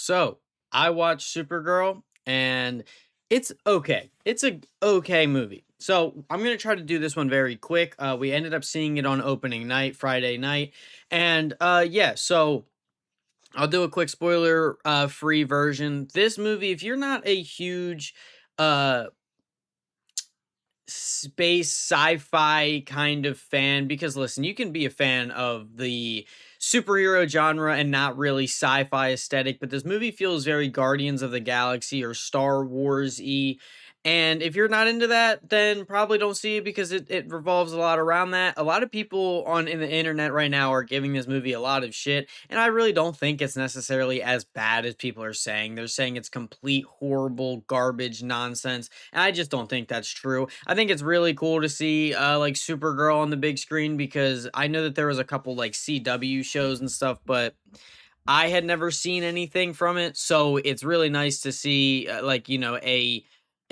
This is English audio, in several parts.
So I watched Supergirl and it's okay. It's a okay movie. So I'm gonna try to do this one very quick. We ended up seeing it on opening night, Friday night, and yeah. So I'll do a quick spoiler free version. This movie, if you're not a huge uh space sci-fi kind of fan, because listen, you can be a fan of the superhero genre and not really sci-fi aesthetic, but this movie feels very Guardians of the Galaxy or Star Wars-y. And if you're not into that, then probably don't see it because it revolves a lot around that. A lot of people on in the internet right now are giving this movie a lot of shit, and I really don't think it's necessarily as bad as people are saying. They're saying it's complete horrible garbage nonsense, and I just don't think that's true. I think it's really cool to see like Supergirl on the big screen, because I know that there was a couple like CW shows and stuff, but I had never seen anything from it. So it's really nice to see like,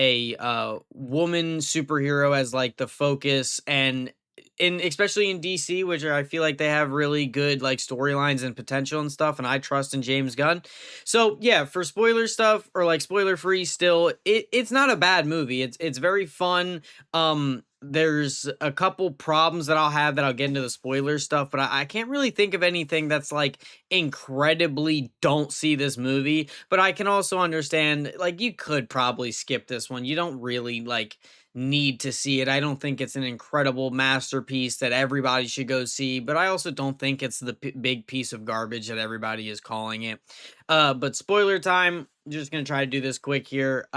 a woman superhero as like the focus, and in especially in DC, which I feel like they have really good like storylines and potential and stuff, and I trust in James Gunn. So yeah, for spoiler stuff or like spoiler free, still it's not a bad movie. It's very fun. There's a couple problems that I'll have that I'll get into the spoiler stuff, but I can't really think of anything that's like incredibly don't see this movie. But I can also understand, like, you could probably skip this one. You don't really like need to see it. I don't think it's an incredible masterpiece that everybody should go see, but I also don't think it's the big piece of garbage that everybody is calling it. But spoiler time, just gonna try to do this quick here.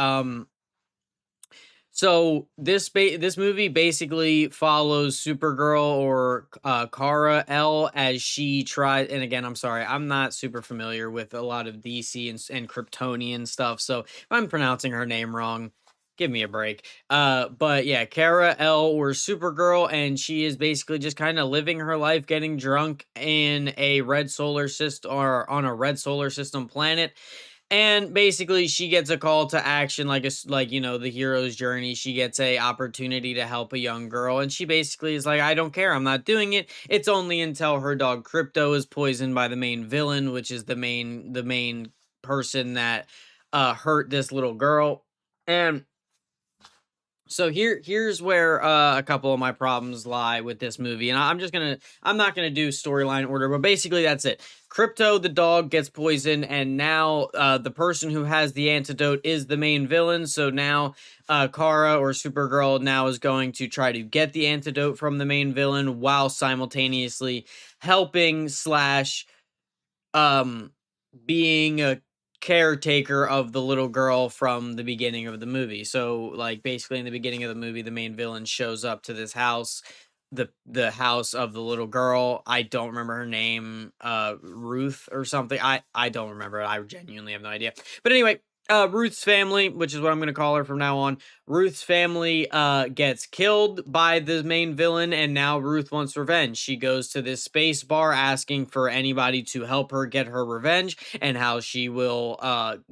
So this movie basically follows Supergirl, or Kara L, as she tries. And again, I'm sorry, I'm not super familiar with a lot of DC and Kryptonian stuff. So if I'm pronouncing her name wrong, give me a break. But yeah, Kara L, or Supergirl, and she is basically just kind of living her life, getting drunk in a red solar system, or on a red solar system planet, and basically she gets a call to action, like the hero's journey. She gets a opportunity to help a young girl, and she basically is like, I don't care, I'm not doing it. It's only until her dog Crypto is poisoned by the main villain, which is the main person that hurt this little girl. And so here's where a couple of my problems lie with this movie, and I'm not gonna do storyline order, but basically that's it. Crypto the dog gets poisoned, and now the person who has the antidote is the main villain. So now Kara, or Supergirl, now is going to try to get the antidote from the main villain while simultaneously helping slash um being a caretaker of the little girl from the beginning of the movie. So like basically in the beginning of the movie, the main villain shows up to this house, the house of the little girl. I don't remember her name, Ruth or something. I don't remember. I genuinely have no idea. But anyway, Ruth's family, which is what I'm going to call her from now on. Ruth's family gets killed by the main villain, and now Ruth wants revenge. She goes to this space bar asking for anybody to help her get her revenge, and how she will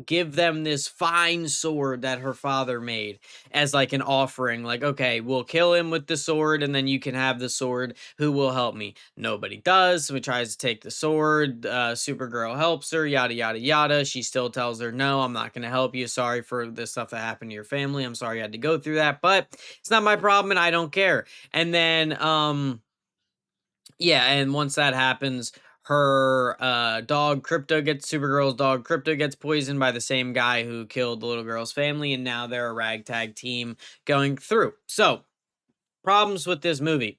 give them this fine sword that her father made as like an offering. Like, okay, we'll kill him with the sword, and then you can have the sword. Who will help me? Nobody does. So he tries to take the sword. Supergirl helps her, yada, yada, yada. She still tells her, no, I'm not going to help you. Sorry for the stuff that happened to your family. I'm sorry you had to go through that, but it's not my problem and I don't care. And then, yeah, and once that happens, her dog Crypto gets Supergirl's dog Crypto gets poisoned by the same guy who killed the little girl's family, and now they're a ragtag team going through. So, problems with this movie.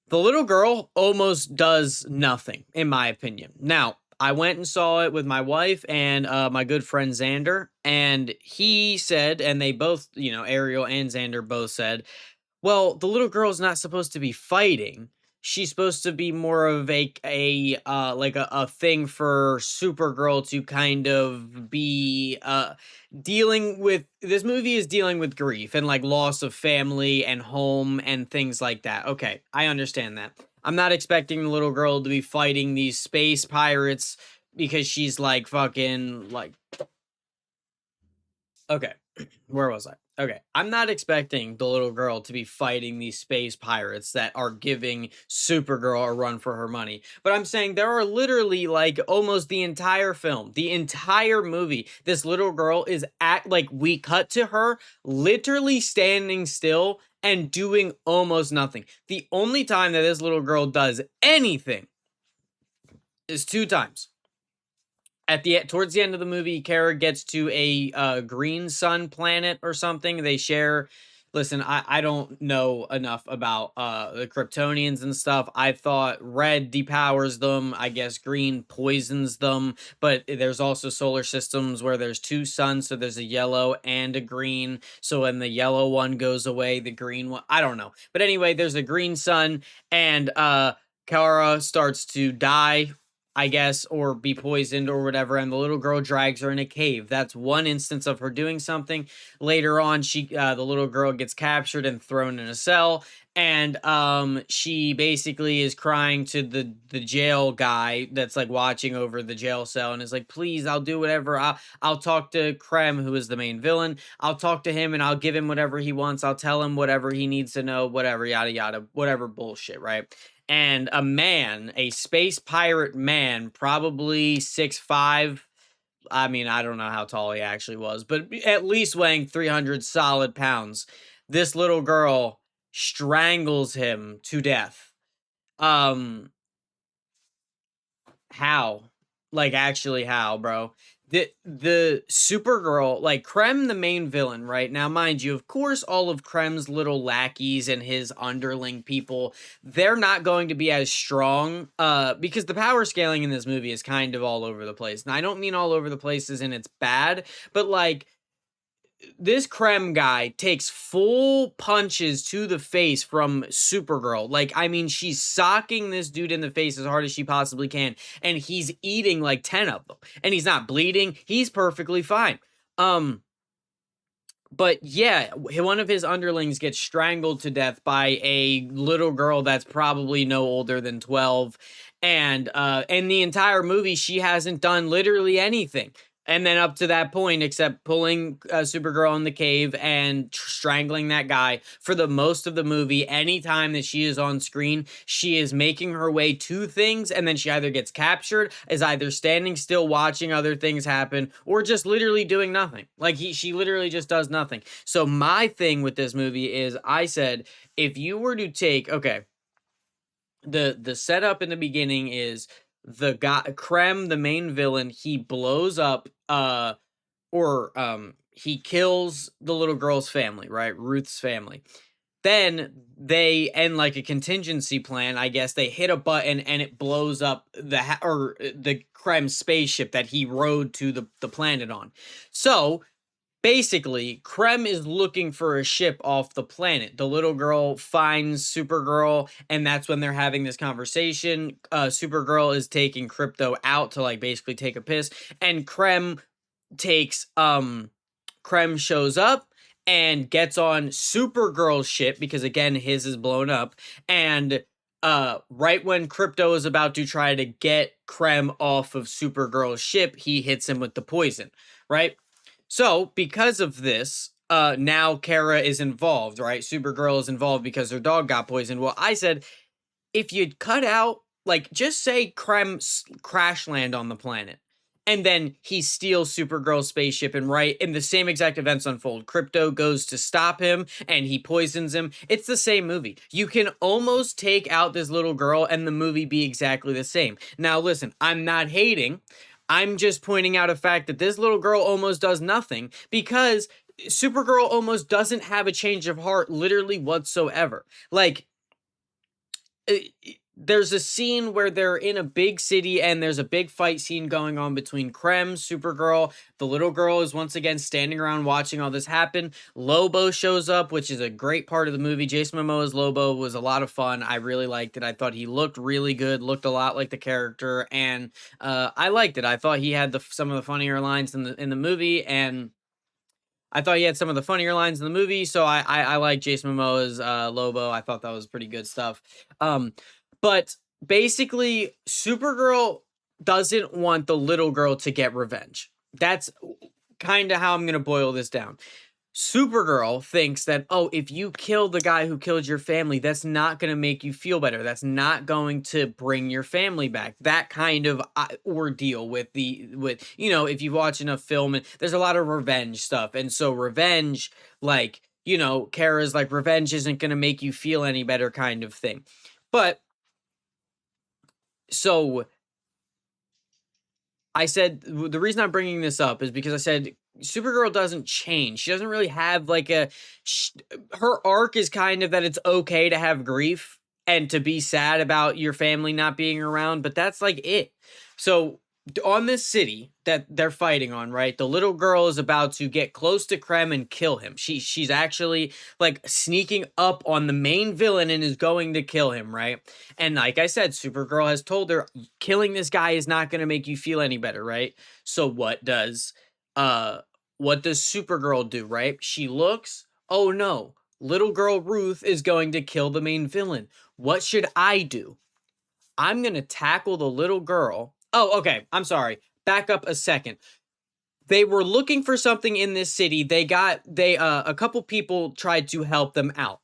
The little girl almost does nothing, in my opinion. Now, I went and saw it with my wife and my good friend Xander, and he said, and they both, Ariel and Xander both said, well, the little girl's not supposed to be fighting. She's supposed to be more of a thing for Supergirl to kind of be dealing with. This movie is dealing with grief and like loss of family and home and things like that. Okay, I understand that. I'm not expecting the little girl to be fighting these space pirates because she's like fucking like, okay, where was I? Okay, I'm not expecting the little girl to be fighting these space pirates that are giving Supergirl a run for her money. But I'm saying there are literally like almost the entire film, the entire movie. This little girl is like we cut to her literally standing still and doing almost nothing. The only time that this little girl does anything is two times at the towards the end of the movie, Kara gets to a green sun planet or something. They share. Listen, I don't know enough about the Kryptonians and stuff. I thought red depowers them. I guess green poisons them. But there's also solar systems where there's two suns, so there's a yellow and a green. So when the yellow one goes away, the green one. I don't know. But anyway, there's a green sun, and Kara starts to die, I guess, or be poisoned or whatever, and the little girl drags her in a cave. That's one instance of her doing something. Later on, the little girl gets captured and thrown in a cell, and she basically is crying to the jail guy that's like watching over the jail cell, and is like, "Please, I'll do whatever. I'll talk to Krem, who is the main villain. I'll talk to him and I'll give him whatever he wants. I'll tell him whatever he needs to know, whatever, yada yada, whatever bullshit, right?" And a man, a space pirate man, probably 6'5". I mean, I don't know how tall he actually was, but at least weighing 300 solid pounds. This little girl strangles him to death. Um, how? Like, actually, how, bro? The Supergirl, like Krem, the main villain, right? Now, mind you, of course, all of Krem's little lackeys and his underling people, they're not going to be as strong, because the power scaling in this movie is kind of all over the place. And I don't mean all over the place as in it's bad, but like this Krem guy takes full punches to the face from Supergirl. Like, I mean, she's socking this dude in the face as hard as she possibly can, and he's eating like 10 of them. And he's not bleeding. He's perfectly fine. But yeah, one of his underlings gets strangled to death by a little girl that's probably no older than 12. And in the entire movie, she hasn't done literally anything. And then up to that point, except pulling Supergirl in the cave and strangling that guy for the most of the movie, anytime that she is on screen, she is making her way to things, and then she either gets captured, is either standing still watching other things happen, or just literally doing nothing. Like, she literally just does nothing. So my thing with this movie is, I said, if you were to take, okay, the setup in the beginning is the guy Krem, the main villain, he blows up he kills the little girl's family, right? Ruth's family. Then they end like a contingency plan. I guess they hit a button and it blows up the Krem spaceship that he rode to the planet on. So basically, Krem is looking for a ship off the planet. The little girl finds Supergirl, and that's when they're having this conversation. Supergirl is taking Crypto out to like basically take a piss, and takes Krem shows up and gets on Supergirl's ship because again his is blown up, and right when Crypto is about to try to get Krem off of Supergirl's ship, he hits him with the poison, right? So, because of this, now Kara is involved, right? Supergirl is involved because her dog got poisoned. Well, I said, if you'd cut out, like, just say Krem crash land on the planet, and then he steals Supergirl's spaceship, and right in the same exact events unfold. Crypto goes to stop him, and he poisons him. It's the same movie. You can almost take out this little girl, and the movie be exactly the same. Now, listen, I'm not hating. I'm just pointing out a fact that this little girl almost does nothing because Supergirl almost doesn't have a change of heart literally whatsoever. Like, there's a scene where they're in a big city and there's a big fight scene going on between Krem, Supergirl. The little girl is once again standing around watching all this happen. Lobo shows up, which is a great part of the movie. Jason Momoa's Lobo was a lot of fun. I really liked it. I thought he looked really good, looked a lot like the character, and I liked it. I thought he had some of the funnier lines in the movie, and I thought he had some of the funnier lines in the movie, so I like Jason Momoa's Lobo. I thought that was pretty good stuff. But basically, Supergirl doesn't want the little girl to get revenge. That's kind of how I'm going to boil this down. Supergirl thinks that, oh, if you kill the guy who killed your family, that's not going to make you feel better. That's not going to bring your family back. That kind of ordeal with if you've watched enough film, and there's a lot of revenge stuff. And so revenge, like, Kara's like, revenge isn't going to make you feel any better kind of thing. But so I said the reason I'm bringing this up is because I said Supergirl doesn't change. She doesn't really have like her arc is kind of that it's okay to have grief and to be sad about your family not being around, but that's like it. So on this city that they're fighting on, right? The little girl is about to get close to Krem and kill him. She's actually like sneaking up on the main villain and is going to kill him, right? And like I said, Supergirl has told her killing this guy is not going to make you feel any better, right? So what does Supergirl do, right? She looks, oh no, little girl Ruth is going to kill the main villain. What should I do? I'm going to tackle the little girl. Oh, okay. I'm sorry. Back up a second. They were looking for something in this city. A couple people tried to help them out.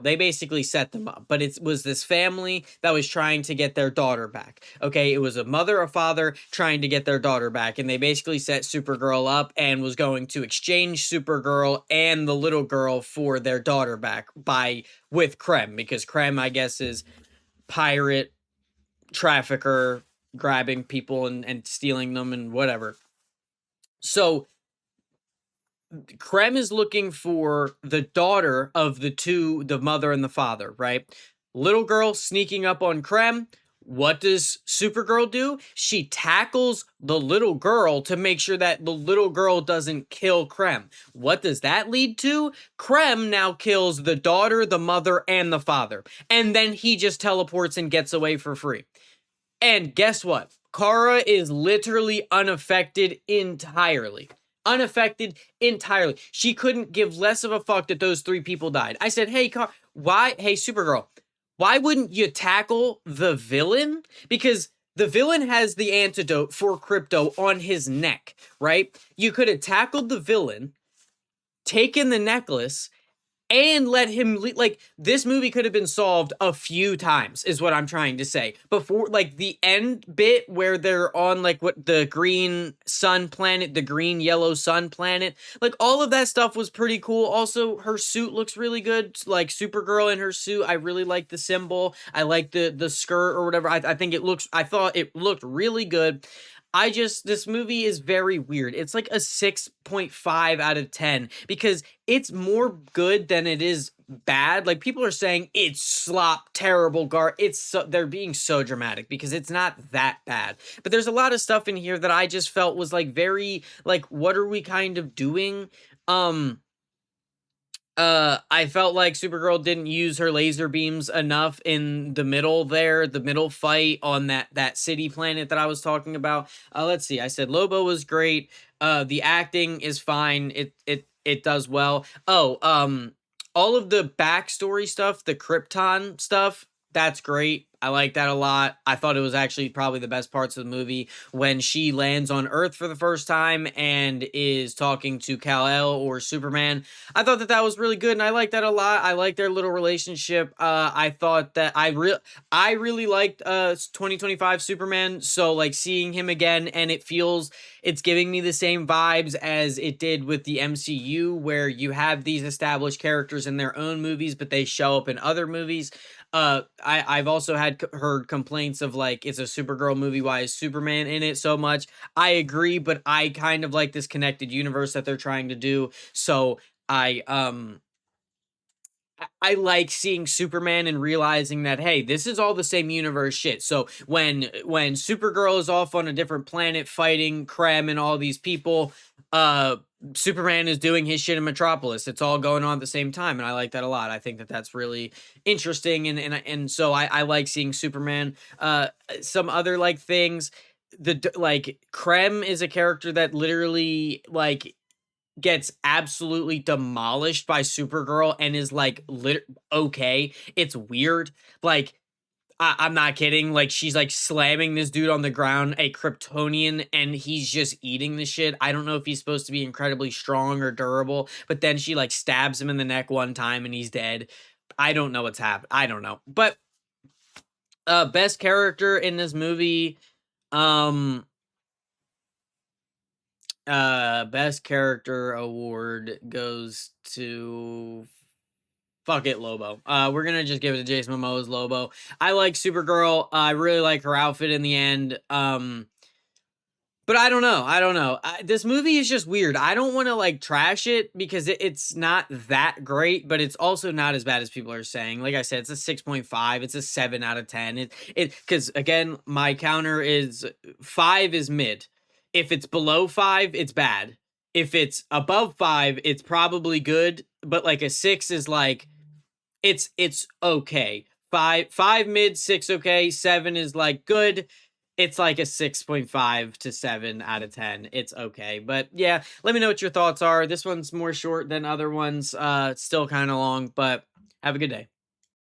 They basically set them up, but it was this family that was trying to get their daughter back. Okay, it was a mother, a father trying to get their daughter back, and they basically set Supergirl up and was going to exchange Supergirl and the little girl for their daughter back with Krem, because Krem, I guess, is pirate trafficker, grabbing people and stealing them and whatever. So Krem is looking for the daughter of the mother and the father, right? Little girl sneaking up on Krem. What does Supergirl do? She tackles the little girl to make sure that the little girl doesn't kill Krem. What does that lead to? Krem now kills the daughter, the mother, and the father. And then he just teleports and gets away for free. And guess what? Kara is literally unaffected entirely. Unaffected entirely. She couldn't give less of a fuck that those 3 people died. I said, hey, hey, Supergirl, why wouldn't you tackle the villain? Because the villain has the antidote for Crypto on his neck, right? You could have tackled the villain, taken the necklace, and let him like, this movie could have been solved a few times, is what I'm trying to say. Before, like, the end bit where they're on like what the green sun planet, the green yellow sun planet, like all of that stuff was pretty cool. Also, her suit looks really good, like Supergirl in her suit. I really like the symbol. I like the skirt or whatever. I thought it looked really good. This movie is very weird. It's like a 6.5 out of 10 because it's more good than it is bad. Like, people are saying it's slop, terrible, they're being so dramatic because it's not that bad. But there's a lot of stuff in here that I just felt was like very, like, what are we kind of doing? I felt like Supergirl didn't use her laser beams enough in the middle there, the middle fight on that city planet that I was talking about. Let's see. I said Lobo was great. The acting is fine. It does well. Oh, all of the backstory stuff, the Krypton stuff, that's great. I like that a lot. I thought it was actually probably the best parts of the movie when she lands on Earth for the first time and is talking to Kal-El or Superman. I thought that was really good, and I like that a lot. I like their little relationship. I thought that I really liked 2025 Superman. So like seeing him again, and it's giving me the same vibes as it did with the MCU, where you have these established characters in their own movies, but they show up in other movies. I've also heard complaints of like, it's a Supergirl movie, why is Superman in it so much? I agree, but I kind of like this connected universe that they're trying to do. So I like seeing Superman and realizing that, hey, this is all the same universe shit. So when Supergirl is off on a different planet fighting Krem and all these people, Superman is doing his shit in Metropolis. It's all going on at the same time, and I like that a lot. I think that that's really interesting, and so I like seeing Superman. Some other like things, like Krem is a character that literally like gets absolutely demolished by Supergirl and is like okay. It's weird. Like, I'm not kidding. Like, she's like slamming this dude on the ground, a Kryptonian, and he's just eating the shit. I don't know if he's supposed to be incredibly strong or durable, but then she like stabs him in the neck one time and he's dead. I don't know what's happened. I don't know. But best character in this movie, um best character award goes to fuck it, Lobo. We're gonna just give it to Jason Momoa's Lobo. I like Supergirl. I really like her outfit in the end. But I don't know. I don't know. This movie is just weird. I don't want to like trash it because it's not that great, but it's also not as bad as people are saying. Like I said, it's a 6.5. It's a 7 out of 10. It because again, my counter is 5 is mid. If it's below 5, it's bad. If it's above 5, it's probably good. But like a 6 is like it's okay. Five mid, 6 okay, 7 is like good. It's like a 6.5 to 7 out of 10. It's okay. But yeah, let me know what your thoughts are. This one's more short than other ones. It's still kind of long, but have a good day.